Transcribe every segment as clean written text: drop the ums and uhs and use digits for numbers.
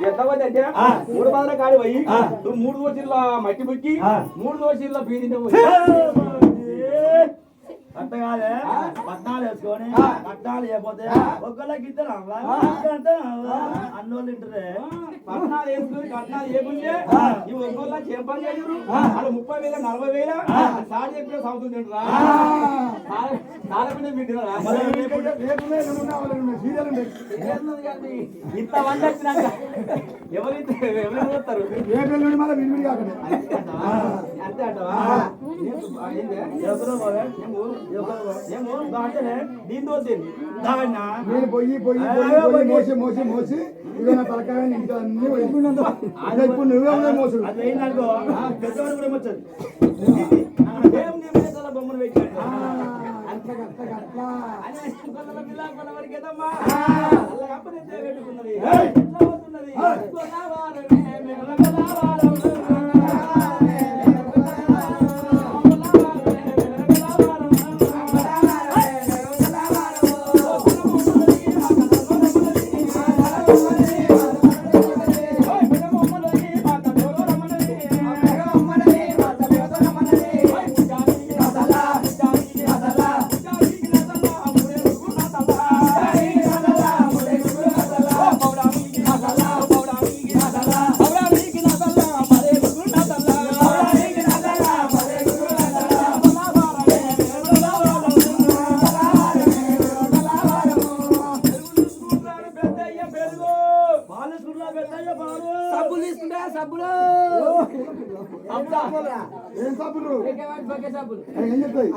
ఎంత పోతే అంటే 3 బాధల కాడి పోయి నువ్వు 3 దోషుల్లో మట్టి బుక్కి 3 దోషుల్లో బీదింటే అట్ట కాదే పట్నాలు వేసుకొని పట్నాలు చేయకపోతే ఒక్కళ్ళకి ఇద్దరు అన్నోళ్ళు ఇంటరే పట్నాలు వేసుకొని కట్నాలు చేయకుంటే ఈ ఒక్కళ్ళ చెప్పని చేయరు అలా 30,000 40,000 సార్ చెప్పిన సంవత్సరం తింటురా ఇంత వంట వచ్చినాక ఎవరు వస్తారు అంతే అంటవా దీంతో నేను పోయి మోసి మోసి ఇక నా తలకాయ ఇంత అన్ని అదే ఇప్పుడు నువ్వే ఉన్నాయి మోసుడు అది ఏంటనుకో పెద్దవాడు కూడా వచ్చాడు బొమ్మను పెట్టాడు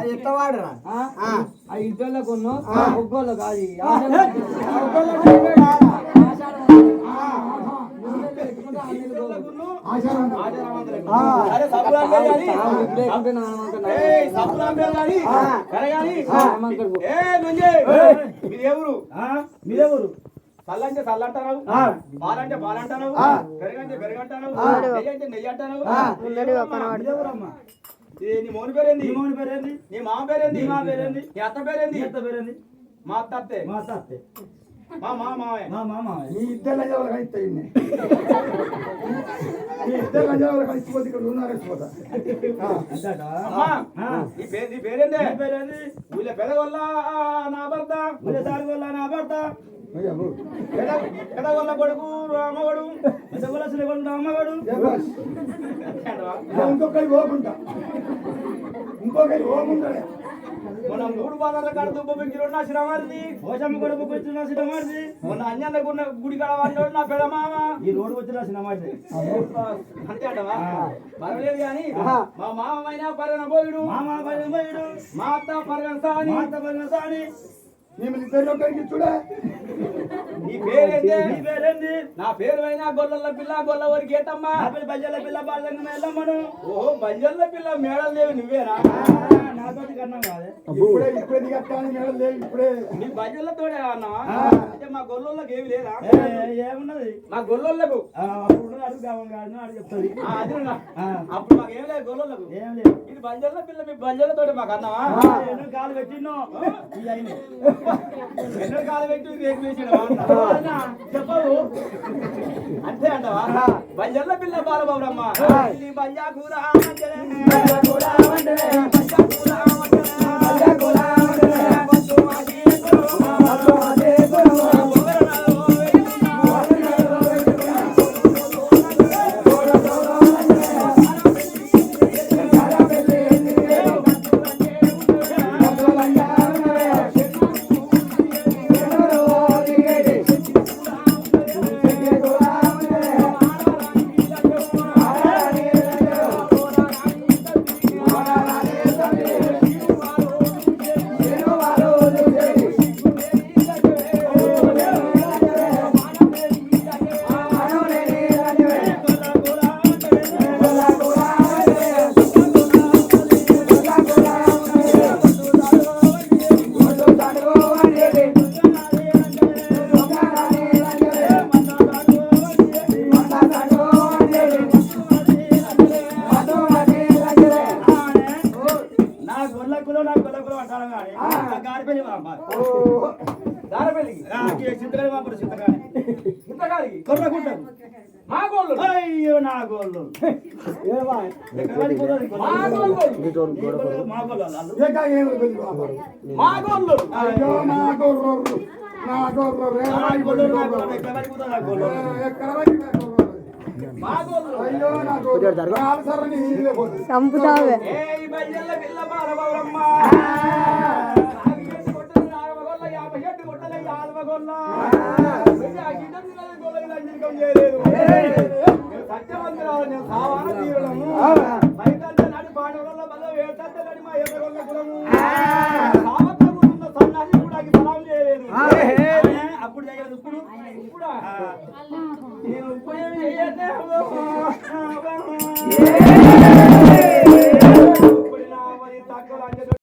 అది ఎట్లా వాడరా అది ఇంట్లో కొన్నా ఒగ్గోళ్ళు కాదు మీరెవరు చల్లంటే చల్లంటారు పాలంటే పాలంటారు పెరగంటే పెరగంటారు నెయ్యి అంటే నెయ్యి అంటారు నీ మోని పేరేంది నీ మోని పేరేంది నీ మామ పేరేంది మా పేరేంది నీ అత్త పేరేంది అత్త పేరేంది మా అత్త అత్తే మా అత్త అత్తే మా మామయ్య మా మామయ్య నీ ఇద్దరు గంజాలు కలిస్తాయి నీ ఇద్దరు గంజాలు కలిసిపోతే ఇక్కడ ఉన్నారు నీ పేరేంది పేరేంది ఊళ్ళో పెదగొల్ల నా భర్త ఊళ్ళో దారిగొల్ల నా భర్త పెదగొల్ల కొడుకు అమ్మగడు పెదగొల్ల శ్రీగొండ అమ్మగడు ఇంకొకరి పోకుండా ఇంకొకరి పోకుండా మొన్న 3 బాధల కాడ దుబ్బ పెంచిన నా శ్రమారిది పోషమ్మ కొడుకు పెంచిన నా శ్రమారిది మొన్న అన్యాన్న గుడి కాడ వాడినోడు నా పెదమామ ఈ రోడ్డు వచ్చిన శ్రమారిది అంతే అంటవా పర్వాలేదు కానీ మా మామైనా పరగన పోయుడు మా అత్త పరగన సాని మిమ్మల్ని ఇద్దరు ఒకరికి చూడే నీ పేరేంది నా పేరు అయినా గొల్లల పిల్ల గొల్ల వరకు ఏతమ్మా బంజల్ల పిల్ల బాలంగా వెళ్ళమ్మను ఓహో బంజల్ల పిల్ల మేడలు లేవు నువ్వేనా నాతోటి కన్నా కాదే ఇప్పుడే దిగట్టాను మేడలు లేవు ఇప్పుడే నీ బంజల్లతోనే అన్నావా అంటే మా గొల్లోళ్ళకి ఏమి లేదా ఏమున్నది మా గొల్లోళ్ళకు అడుగు చెప్తుంది అప్పుడు మాకు ఏం లేదు గొల్లోళ్ళకు ఏం లేదు ఇది బంజల్ల పిల్ల మీ బంజల్లతోటి మాకు అన్నావా ఎన్నో కాలు పెట్టినో ఎన్నో కాలు పెట్టి రేపు చెప్పవు అంతే అంటవా బంజల్ల పిల్ల బాలబాబురమ్మ బంజా కూర కొట్టకుంటారు మా గోళ్ళు అయ్యో నా గోళ్ళు ఏమా ఎక్కడ పడిపోతుంది మా గోళ్ళు మా గోళ్ళు వాళ్ళు. ఏక ఏం వదిలి బాబా. మా గోళ్ళు అయ్యో నా గొర్రెలు, నా గొర్రెలు, ఏ నా రాయి గోళ్ళు, గొర్రెలు, నా గోళ్ళు, ఎక్కడ పడిపోతుంది నా గోళ్ళు? ఎక్కడ పడి నా గొర్రెలు. మా గోళ్ళు అయ్యో నా గొర్రెలు, ఆల్సర్ని నీళ్ళే పోతుంది. చంపుతావే ఏయ్ బయ్యల్ల పిల్ల మారవరమ్మ ఆగియేసి కొట్టని ఆరవగొల్ల 50 చెట్టు కొట్టలే ఆల్వగొల్ల బిడ్డ గిడ్డ గొల్ల లంజరికం చేయలేదు నేను సత్యవంతురాలు నేను సావాన తీరడము బయటంటే నడి పాడవల్ల బల్ల వేటంటే నడి మా ఎర్రగొల్ల కులము సావత్త కూతున్న సన్నాసి కూడా సలాం చేయలేదు అప్పుడు చేయలేదు ఇప్పుడు ఇప్పుడా నేను ఇప్పుడు ఏమి చేయట్లేదు